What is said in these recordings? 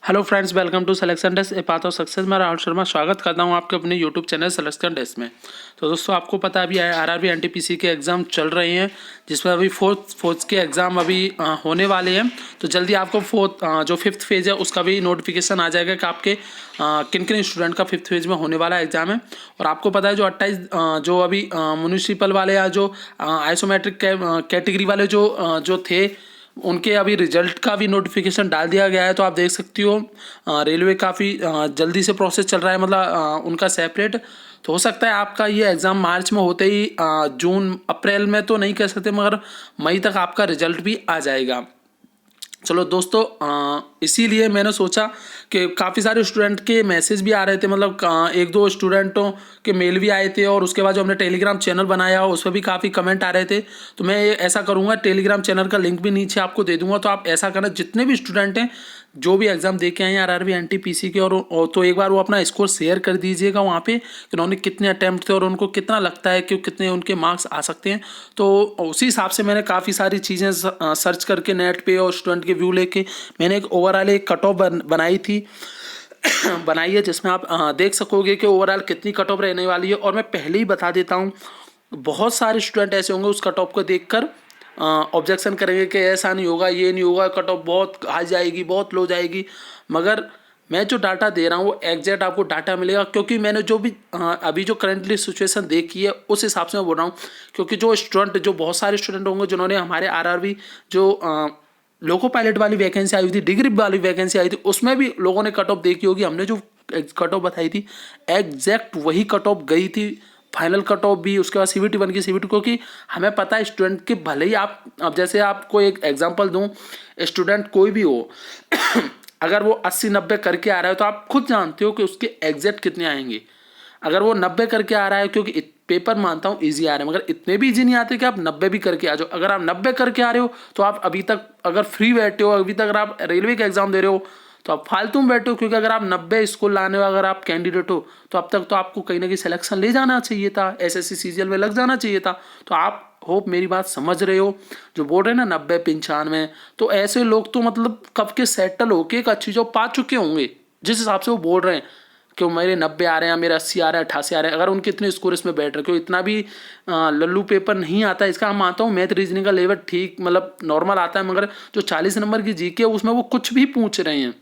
Hello friends, welcome to selection test a path of success. मैं राहुल शर्मा स्वागत करता हूं आपके अपने यूट्यूब चैनल सिलेक्शन टेस्ट में। तो दोस्तों, आपको पता है अभी आरआरबी एनटीपीसी के एग्ज़ाम चल रहे हैं, जिसमें अभी फोर्थ के एग्ज़ाम अभी होने वाले हैं। तो जल्दी आपको जो फिफ्थ फेज़ है उसका भी नोटिफिकेशन आ जाएगा कि आपके किन किन स्टूडेंट का फिफ्थ फेज़ में होने वाला एग्ज़ाम है। और आपको पता है जो 28 जो अभी म्यूनिसिपल वाले या जो आइसोमेट्रिक कैटेगरी वाले जो थे, उनके अभी रिजल्ट का भी नोटिफिकेशन डाल दिया गया है। तो आप देख सकती हो रेलवे काफ़ी जल्दी से प्रोसेस चल रहा है, मतलब उनका सेपरेट। तो हो सकता है आपका ये एग्ज़ाम मार्च में होते ही जून अप्रैल में तो नहीं कह सकते, मगर मई तक आपका रिजल्ट भी आ जाएगा। चलो दोस्तों, इसीलिए मैंने सोचा कि काफ़ी सारे स्टूडेंट के मैसेज भी आ रहे थे, मतलब एक दो स्टूडेंटों के मेल भी आए थे, और उसके बाद जो हमने टेलीग्राम चैनल बनाया उस पर भी काफ़ी कमेंट आ रहे थे। तो मैं ऐसा करूँगा, टेलीग्राम चैनल का लिंक भी नीचे आपको दे दूँगा। तो आप ऐसा करना, जितने भी स्टूडेंट हैं जो भी एग्ज़ाम दे के आए हैं आरआरबी एनटीपीसी के, और तो एक बार वो अपना स्कोर शेयर कर दीजिएगा वहाँ पे कि उन्होंने कितने अटैम्प्ट थे और उनको कितना लगता है कि कितने उनके मार्क्स आ सकते हैं। तो उसी हिसाब से मैंने काफ़ी सारी चीज़ें सर्च करके नेट पे और स्टूडेंट के व्यू लेके मैंने एक ओवरऑल एक कट ऑफ बनाई थी बनाई है, जिसमें आप देख सकोगे कि ओवरऑल कितनी कट ऑफ रहने वाली है। और मैं पहले ही बता देता हूँ, बहुत सारे स्टूडेंट ऐसे होंगे उस कट ऑफ को देखकर ऑब्जेक्शन करेंगे कि ऐसा नहीं होगा, ये नहीं होगा, कट ऑफ बहुत हाई जाएगी, बहुत लो जाएगी। मगर मैं जो डाटा दे रहा हूँ वो एग्जैक्ट आपको डाटा मिलेगा, क्योंकि मैंने जो भी अभी जो करंटली सिचुएशन देखी है उस हिसाब से मैं बोल रहा हूँ। क्योंकि जो बहुत सारे स्टूडेंट होंगे जिन्होंने हमारे आरआरबी जो लोको पायलट वाली वैकेंसी आई हुई थी, डिग्री वाली वैकेंसी आई थी, उसमें भी लोगों ने कट ऑफ देखी होगी। हमने जो कट ऑफ बताई थी एग्जैक्ट वही कट ऑफ गई थी, फाइनल कट ऑफ भी, उसके बाद सीवीटी 1 की सीवीटी। क्योंकि हमें पता है स्टूडेंट के, भले ही आप, अब जैसे आपको एक एग्जांपल दूं, स्टूडेंट कोई भी हो अगर वो 80-90 करके आ रहा है तो आप खुद जानते हो कि उसके एग्जैक्ट कितने आएंगे। अगर वो 90 करके आ रहा है, क्योंकि पेपर मानता हूँ ईजी आ रहे हैं, मगर इतने भी ईजी नहीं आते कि आप 90 भी करके आ जाओ। अगर आप 90 करके आ रहे हो तो आप अभी तक अगर फ्री बैठे हो, अभी तक अगर आप रेलवे का एग्जाम दे रहे हो तो आप फालतू में बैठे हो। क्योंकि अगर आप 90 स्कोर लाने वाले अगर आप कैंडिडेट हो तो अब तक तो आपको कहीं ना कहीं सिलेक्शन ले जाना चाहिए था, एसएससी सीजीएल में लग जाना चाहिए था। तो आप होप मेरी बात समझ रहे हो, जो बोल रहे हैं ना 90-95, तो ऐसे लोग तो मतलब कब के सेटल होके एक अच्छी जॉब पा चुके होंगे, जिस हिसाब से वो बोल रहे हैं कि मेरे 90 आ रहे हैं, मेरे 80 आ रहे हैं, 88 आ रहे हैं। अगर उनके इतने स्कोर इसमें बैठ रहे, क्योंकि इतना भी लल्लू पेपर नहीं आता इसका। हम मानता हूँ मैथ रीजनिंग का लेवल ठीक, मतलब नॉर्मल आता है, मगर जो 40 नंबर की जीके है उसमें वो कुछ भी पूछ रहे हैं।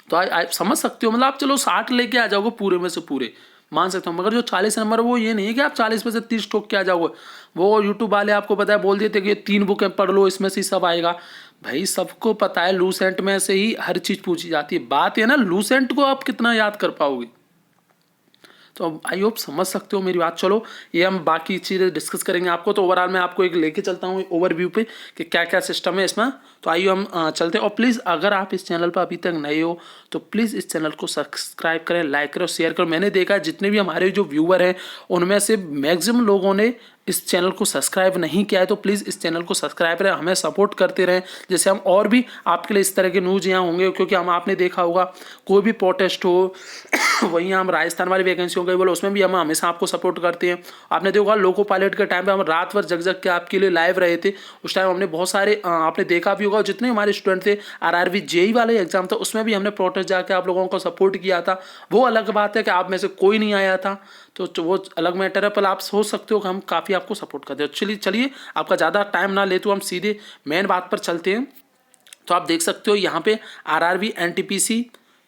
तो आप समझ सकते हो, मतलब आप चलो 60 लेके आ जाओगे पूरे में से पूरे, मान सकता हूँ। मगर जो 40 नंबर, वो ये नहीं है कि आप 40 में से 30 ठोक के आ जाओगे। वो यूट्यूब वाले आपको पता है बोल देते कि 3 बुकें पढ़ लो, इसमें से सब आएगा। भाई सबको पता है लूसेंट में से ही हर चीज़ पूछी जाती है। बात है ना, लूसेंट को आप कितना याद कर पाओगे। तो आई होप समझ सकते हो मेरी बात। चलो, ये हम बाकी चीज़ें डिस्कस करेंगे आपको। तो ओवरऑल मैं आपको एक लेके चलता हूँ ओवरव्यू पे कि क्या क्या सिस्टम है इसमें। तो आइए हम चलते हैं। और प्लीज़ अगर आप इस चैनल पर अभी तक नए हो तो प्लीज़ इस चैनल को सब्सक्राइब करें, लाइक करें और शेयर करें। मैंने देखा जितने भी हमारे जो व्यूअर हैं उनमें से मैक्सिमम लोगों ने इस चैनल को सब्सक्राइब नहीं किया है। तो प्लीज़ इस चैनल को सब्सक्राइब करें, हमें सपोर्ट करते रहें, जैसे हम और भी आपके लिए इस तरह के न्यूज़ यहाँ होंगे। क्योंकि हम, आपने देखा होगा, कोई भी प्रोटेस्ट हो वहीं हम राजस्थान वाली वैकेंसी हो गई बोलो, उसमें भी हम हमेशा आपको सपोर्ट करते हैं। आपने देखा लोको पायलट के टाइम पे हम रात भर जग जग के आपके लिए लाइव रहे थे। उस टाइम हमने बहुत सारे आपने देखा भी होगा, जितने हमारे स्टूडेंट थे आरआरबी जेई वाले एग्जाम था उसमें भी हमने प्रोटेस्ट जाके आप लोगों को सपोर्ट किया था। वो अलग बात है कि आप में से कोई नहीं आया था, तो वो अलग मैटर है। पर आप सोच सकते हो कि हम काफ़ी आपको सपोर्ट करते हैं। चलिए आपका ज़्यादा टाइम ना ले तो हम सीधे मेन बात पर चलते हैं। तो आप देख सकते हो यहाँ पे आरआरबी एनटीपीसी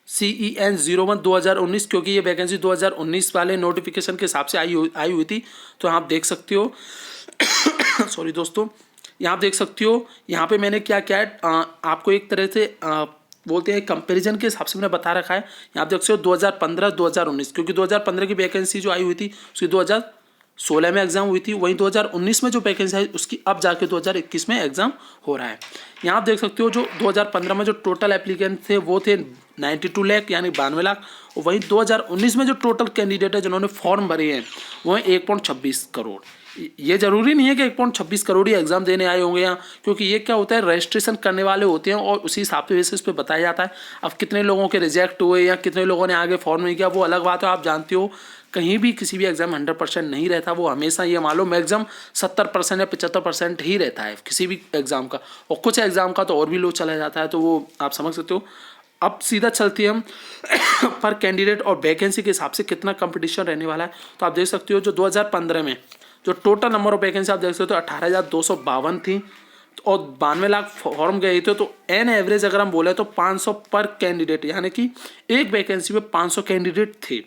CEN 01 2019, क्योंकि ये वैकेंसी 2019 वाले नोटिफिकेशन के हिसाब से आई हुई थी। तो आप देख सकते हो सॉरी दोस्तों, यहाँ आप देख सकते हो यहाँ पे मैंने क्या क्या है, आपको एक तरह से बोलते हैं कंपैरिजन के हिसाब से मैंने बता रखा है। यहाँ आप देख सकते हो 2015-2019, क्योंकि 2015 की वैकेंसी जो आई हुई थी उसकी 2016 में एग्जाम हुई थी। वहीं 2019 में जो वैकेंसी आई उसकी अब जाके 2021 में एग्जाम हो रहा है। यहाँ आप देख सकते हो जो 2015 में जो टोटल एप्लीकेंट थे वो थे 92 लाख, यानी 92 लाख। और वहीं 2019 में जो टोटल कैंडिडेट है जिन्होंने फॉर्म भरे हैं वो है 1.26 करोड़। ये जरूरी नहीं है कि 1.26 करोड़ ही एग्जाम देने आए होंगे यहाँ, क्योंकि ये क्या होता है, रजिस्ट्रेशन करने वाले होते हैं और उसी हिसाब से बेसिस पे बताया जाता है। अब कितने लोगों के रिजेक्ट हुए या कितने लोगों ने आगे फॉर्म नहीं किया वो अलग बात है। आप जानते हो कहीं भी किसी भी एग्जाम 100% नहीं रहता, वो हमेशा ये मान लो मैक्सिमम 70% या 75% ही रहता है किसी भी एग्जाम का। और कुछ एग्जाम का तो और भी लो चला जाता है, तो वो आप समझ सकते हो। अब सीधा चलती है हम पर कैंडिडेट और वैकेंसी के हिसाब से कितना कंपटीशन रहने वाला है। तो आप देख सकते हो जो 2015 में जो टोटल नंबर ऑफ वैकेंसी आप देख सकते हो 18,252 थी और 92 लाख फॉर्म गए थे। तो एन एवरेज अगर हम बोले तो 500 पर कैंडिडेट, यानी कि एक वैकेंसी में 500 कैंडिडेट थे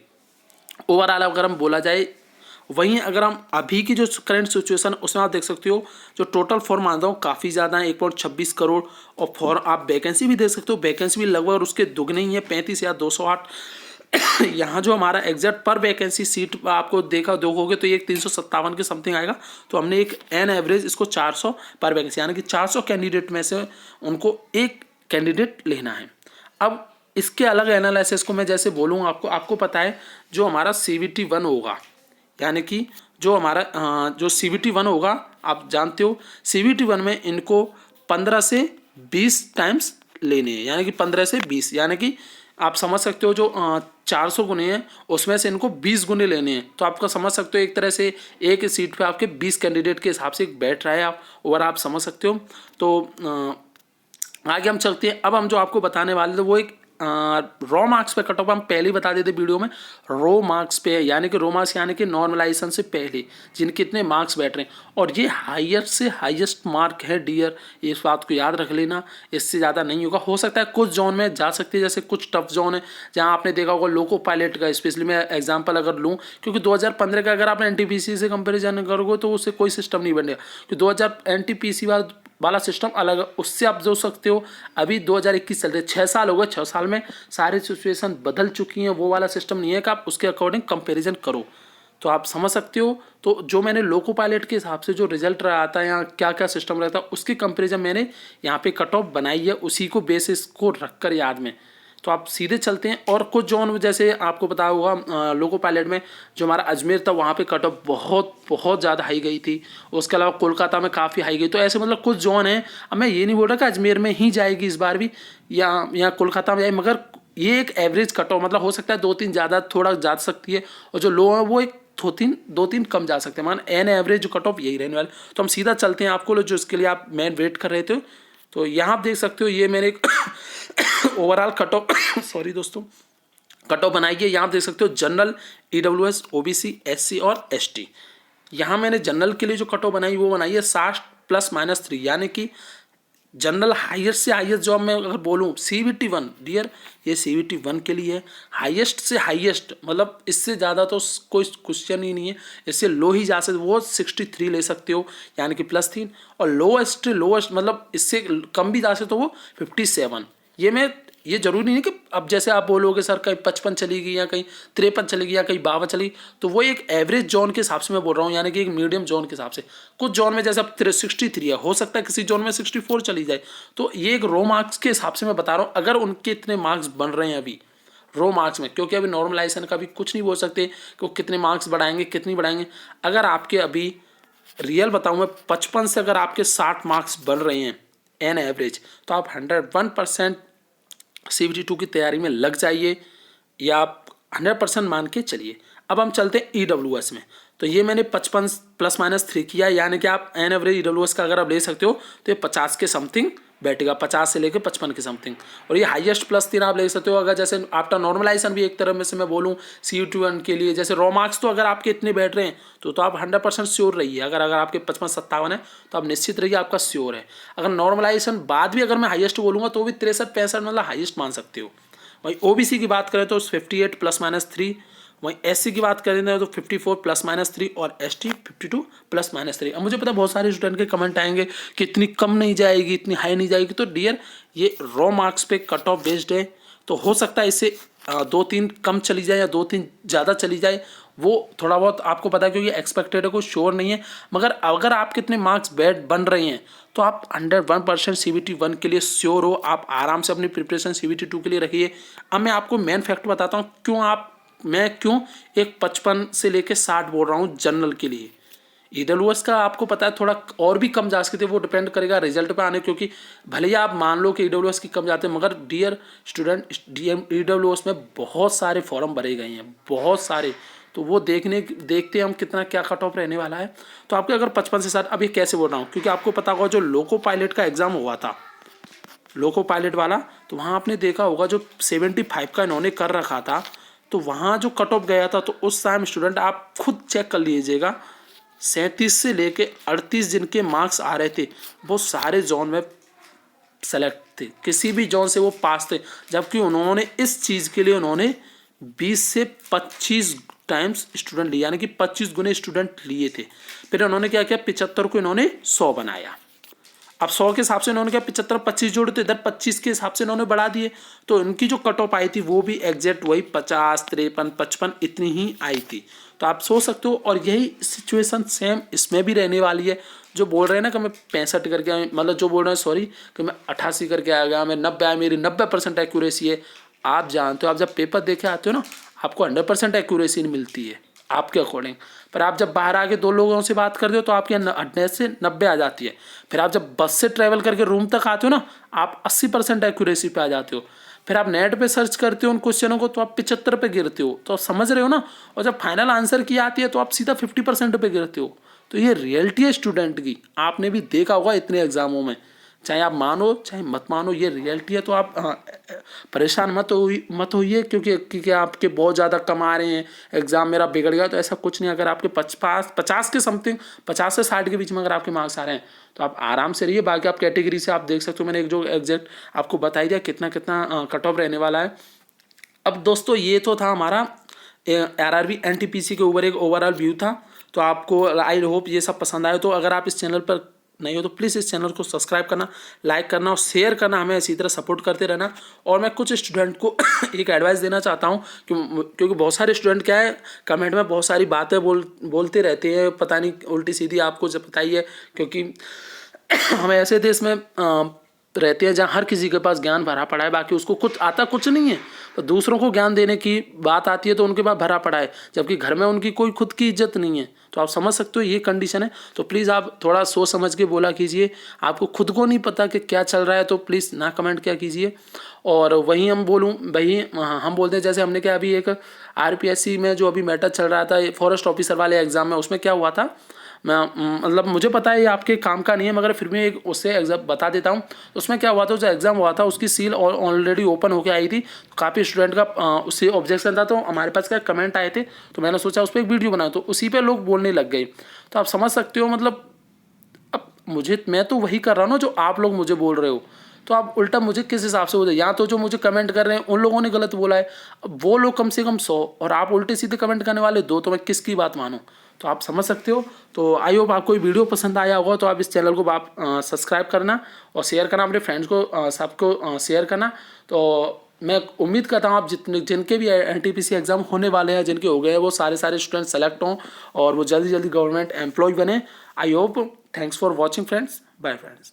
ओवरऑल अगर हम बोला जाए। वहीं अगर हम अभी की जो करंट सिचुएशन उसमें आप देख सकते हो जो टोटल फॉर्म आता हूँ काफ़ी ज़्यादा है 1.26 करोड़ और फॉर्म आप वैकेंसी भी देख सकते हो, वैकेंसी भी लगभग उसके दुगने ही है 35,208। यहाँ जो हमारा एग्जैक्ट पर वैकेंसी सीट आपको देखोगे तो ये 357 के समथिंग आएगा। तो हमने एक एन एवरेज इसको 400 पर वैकेंसी यानी कि 400 कैंडिडेट में से उनको एक कैंडिडेट लेना है। अब इसके अलग एनालिसिस को मैं जैसे बोलूँ आपको पता है जो हमारा CVT 1 होगा, यानी कि जो हमारा जो CVT 1 होगा आप जानते हो CVT 1 में इनको 15 से 20 टाइम्स लेने हैं, यानी कि 15 से 20, यानी कि आप समझ सकते हो जो 400 गुने हैं उसमें से इनको 20 गुने लेने हैं। तो आपका समझ सकते हो एक तरह से एक सीट पे आपके 20 कैंडिडेट के हिसाब से बैठ रहा है आप और आप समझ सकते हो। तो आगे हम चलते हैं। अब हम जो आपको बताने वाले थे वो एक रॉ मार्क्स पे कट ऑफ हम पहले ही बता देते वीडियो में, रो मार्क्स पे है, यानी कि रो मार्क्स यानी कि नॉर्मलाइजेशन से पहले जिनके इतने मार्क्स बैठ रहे हैं और ये हाईएस्ट से हाईएस्ट मार्क है डियर, इस बात को याद रख लेना, इससे ज़्यादा नहीं होगा। हो सकता है कुछ जोन में जा सकती है, जैसे कुछ टफ जोन है जहाँ आपने देखा होगा लोको पायलट का, स्पेशली मैं एग्जाम्पल अगर लूँ क्योंकि 2015 का अगर आप NTPC से कंपेरिजन करोगे तो उससे कोई सिस्टम नहीं बनेगा कि 2000 NTPC वाला सिस्टम अलग है, उससे आप जो सकते हो। अभी 2021 चलते 6 साल हो गए, 6 साल में सारी सिचुएशन बदल चुकी हैं, वो वाला सिस्टम नहीं है कि आप उसके अकॉर्डिंग कंपैरिजन करो। तो आप समझ सकते हो। तो जो मैंने लोको पायलट के हिसाब से जो रिजल्ट आता है यहाँ क्या क्या सिस्टम रहता है उसकी कंपेरिजन मैंने यहाँ पे कट ऑफ बनाई है, उसी को बेसिस को रखकर याद में। तो आप सीधे चलते हैं और कुछ जोन जैसे आपको पता होगा लोको पायलट में जो हमारा अजमेर था वहाँ पे कट ऑफ बहुत ज़्यादा हाई गई थी, उसके अलावा कोलकाता में काफ़ी हाई गई। तो ऐसे मतलब कुछ जोन है, अब मैं ये नहीं बोल रहा कि अजमेर में ही जाएगी इस बार भी या कोलकाता में जाए, मगर ये एक एवरेज कट ऑफ मतलब हो सकता है 2-3 ज़्यादा थोड़ा जा सकती है और जो लो है वो एक 2-3 कम जा सकते हैं, मान एन एवरेज जो कट ऑफ यही रहने वाले। तो हम सीधा चलते हैं आपको जो इसके लिए आप मेन वेट कर रहे थे। तो यहाँ आप देख सकते हो ये मैंने एक ओवरऑल कट ऑफ सॉरी दोस्तों कट ऑफ बनाई है। यहाँ आप देख सकते हो जनरल, EWS, OBC, SC और ST। यहाँ मैंने जनरल के लिए जो कट ऑफ बनाई वो बनाई है 60 +-3, यानी कि जनरल हाईएस्ट से हाईएस्ट जॉब में अगर बोलूँ CVT 1 डियर, ये CVT 1 के लिए है। हाईएस्ट से हाईएस्ट मतलब इससे ज़्यादा तो कोई क्वेश्चन ही नहीं है, इससे लो ही जा सकते वो 63 ले सकते हो यानी कि +3, और लोएस्ट मतलब इससे कम भी जा सकते हो वो 57। ये जरूरी नहीं है कि अब जैसे आप बोलोगे सर कहीं 55 चलेगी या कहीं 53 चलेगी या कहीं 52 चलेगी, तो वो एक एवरेज जोन के हिसाब से मैं बोल रहा हूँ, यानी कि एक मीडियम जोन के हिसाब से। कुछ जोन में जैसे अब 63 है, हो सकता है किसी जोन में 64 चली जाए। तो ये एक रो मार्क्स के हिसाब से मैं बता रहा हूँ, अगर उनके इतने मार्क्स बन रहे हैं अभी रो मार्क्स में, क्योंकि अभी नॉर्मलाइजेशन का भी कुछ नहीं बोल सकते कि वो कितने मार्क्स बढ़ाएंगे कितनी बढ़ाएंगे। अगर आपके अभी रियल बताऊँ मैं 55 से अगर आपके 60 मार्क्स बन रहे हैं एन एवरेज, तो आप 101% CVT 2 की तैयारी में लग जाइए या आप 100% मान के चलिए। अब हम चलते हैं EWS में। तो ये मैंने 55 +-3 किया, यानी कि आप एन एवरेज EWS का अगर आप ले सकते हो तो ये 50 के समथिंग बैठेगा, 50 से लेकर 55 के समथिंग। और ये हाईएस्ट +3 आप ले सकते हो अगर जैसे आफ्टर नॉर्मलाइजेशन भी एक तरह में से मैं बोलूँ CVT 1 के लिए। जैसे रॉ मार्क्स तो अगर आपके इतने बैठ रहे हैं तो आप 100% श्योर रहिए। अगर आपके 55-57 है तो आप निश्चित रहिए आपका श्योर है। अगर नॉर्मलाइजेशन बाद भी अगर मैं हाईएस्ट बोलूँगा तो भी 63-65 मतलब हाईएस्ट मान सकते हो। वही OBC की बात करें तो 58 +-3, वहीं SC की बात करें तो 54 +-3 और ST 52 +-3। अब मुझे पता है बहुत सारे स्टूडेंट के कमेंट आएंगे कि इतनी कम नहीं जाएगी इतनी हाई नहीं जाएगी। तो डियर ये रॉ मार्क्स पे कट ऑफ बेस्ड है, तो हो सकता है इससे 2-3 कम चली जाए या 2-3 ज़्यादा चली जाए, वो थोड़ा बहुत आपको पता है क्योंकि एक्सपेक्टेड है, कोई श्योर नहीं है। मगर अगर आप कितने मार्क्स बन रहे हैं तो आप 101% CVT 1 के लिए श्योर हो। आप आराम से अपनी प्रिपरेशन CVT 2 के लिए रखिए। अब मैं आपको मेन फैक्ट बताता हूँ मैं क्यों एक 55 से लेके 60 बोल रहा हूँ जनरल के लिए। EWS का आपको पता है थोड़ा और भी कम जा सकते, वो डिपेंड करेगा रिजल्ट पे आने, क्योंकि भले ही आप मान लो कि EWS की कम जाते हैं, मगर डियर स्टूडेंट EWS में बहुत सारे फॉर्म भरे गए हैं, बहुत सारे। तो वो देखते हैं हम कितना क्या कट ऑफ रहने वाला है। तो आपके अगर 55 से 60, अब ये कैसे बोल रहा हूँ क्योंकि आपको पता होगा जो लोको पायलट का एग्जाम हुआ था लोको पायलट वाला, तो वहाँ आपने देखा होगा जो 75 का इन्होंने कर रखा था, तो वहाँ जो कट ऑफ गया था, तो उस टाइम स्टूडेंट आप खुद चेक कर लीजिएगा 37 से लेके 38 जिनके मार्क्स आ रहे थे वो सारे जोन में सेलेक्ट थे, किसी भी जोन से वो पास थे। जबकि उन्होंने इस चीज़ के लिए उन्होंने 20 से 25 टाइम्स स्टूडेंट लिए, यानी कि 25 गुने स्टूडेंट लिए थे। फिर उन्होंने क्या किया, 75 को इन्होंने 100 बनाया। अब 100 के हिसाब से इन्होंने क्या 75 25 जोड़े, तो इधर 25 के हिसाब से इन्होंने बढ़ा दिए, तो इनकी जो कट ऑफ आई थी वो भी एग्जैक्ट वही 50 53 55 इतनी ही आई थी। तो आप सोच सकते हो, और यही सिचुएशन सेम इसमें भी रहने वाली है। जो बोल रहे हैं ना कि मैं 65 करके आया, मतलब जो बोल रहे हैं सॉरी कि मैं 88 करके आ गया, मैं 90 आया, मेरी 90% एक्यूरेसी है। आप जानते हो, आप जब पेपर देखे आते हो ना, आपको 100% एक्यूरेसी मिलती है आपके अकॉर्डिंग, पर आप जब बाहर आके 2 लोगों से बात करते हो तो आपकी 80 से 90 आ जाती है। फिर आप जब बस से ट्रैवल करके रूम तक आते हो ना, आप 80% एक्यूरेसी पे आ जाते हो। फिर आप नेट पे सर्च करते हो उन क्वेश्चनों को, तो आप 75 पे गिरते हो, तो आप समझ रहे हो ना। और जब फाइनल आंसर की आती है तो आप सीधा 50% पे गिरते हो। तो ये रियलिटी है स्टूडेंट की, आपने भी देखा होगा इतने एग्जामों में, चाहे आप मानो चाहे मत मानो, ये रियलिटी है। तो आप परेशान मत होइए क्योंकि आपके बहुत ज़्यादा कम आ रहे हैं, एग्ज़ाम मेरा बिगड़ गया, तो ऐसा कुछ नहीं। अगर आपके 50 के समथिंग 50 से 60 के बीच में अगर आपके मार्क्स आ रहे हैं तो आप आराम से रहिए। बाकी आप कैटेगरी से आप देख सकते हो, मैंने एक जो एग्जैक्ट आपको बताई दिया कितना कितना कट ऑफ रहने वाला है। अब दोस्तों ये तो था हमारा आरआरबी एनटीपीसी के ऊपर एक ओवरऑल व्यू था। तो आपको आई होप ये सब पसंद आए। तो अगर आप इस चैनल पर नहीं हो तो प्लीज़ इस चैनल को सब्सक्राइब करना, लाइक करना और शेयर करना, हमें इसी तरह सपोर्ट करते रहना। और मैं कुछ स्टूडेंट को एक एडवाइस देना चाहता हूँ क्योंकि बहुत सारे स्टूडेंट क्या है कमेंट में बहुत सारी बातें बोलते रहते हैं, पता नहीं उल्टी सीधी, आपको जब पता ही है क्योंकि हम ऐसे देश में रहते हैं जहाँ हर किसी के पास ज्ञान भरा पड़ा है, बाकी उसको कुछ आता कुछ नहीं है। तो दूसरों को ज्ञान देने की बात आती है तो उनके पास भरा पड़ा है, जबकि घर में उनकी कोई खुद की इज्जत नहीं है। तो आप समझ सकते हो ये कंडीशन है। तो प्लीज़ आप थोड़ा सोच समझ के बोला कीजिए। आपको खुद को नहीं पता कि क्या चल रहा है तो प्लीज़ ना कमेंट क्या कीजिए। और वहीं हम बोलते हैं, जैसे हमने क्या अभी एक आरपीएससी में जो अभी मैटर चल रहा था फॉरेस्ट ऑफिसर वाले एग्जाम में, उसमें क्या हुआ था, मैं मतलब मुझे पता है ये आपके काम का नहीं है मगर फिर भी एक उससे एग्जाम बता देता हूँ। उसमें क्या हुआ था, जो एग्ज़ाम हुआ था उसकी सील ऑलरेडी ओपन होकर आई थी। तो काफ़ी स्टूडेंट का उससे ऑब्जेक्शन था, तो हमारे पास क्या कमेंट आए थे, तो मैंने सोचा उस पर एक वीडियो बनाया, तो उसी पे लोग बोलने लग गए। तो आप समझ सकते हो, मतलब अब मैं तो वही कर रहा हूँ ना जो आप लोग मुझे बोल रहे हो, तो आप उल्टा मुझे किस हिसाब से बोलते, या तो जो मुझे कमेंट कर रहे हैं उन लोगों ने गलत बोला है, अब वो लोग कम से कम 100 और आप उल्टे सीधे कमेंट करने वाले 2, तो मैं किसकी बात मानूं। तो आप समझ सकते हो। तो आई होप आपको वीडियो पसंद आया होगा, तो आप इस चैनल को आप सब्सक्राइब करना और शेयर करना, अपने फ्रेंड्स को सबको शेयर करना। तो मैं उम्मीद करता हूँ आप जिनके भी एनटीपीसी एग्जाम होने वाले हैं, जिनके हो गए हैं, वो सारे स्टूडेंट सेलेक्ट हों और वो जल्दी गवर्नमेंट एम्प्लॉय बने। I hope. Thanks for watching friends, bye friends.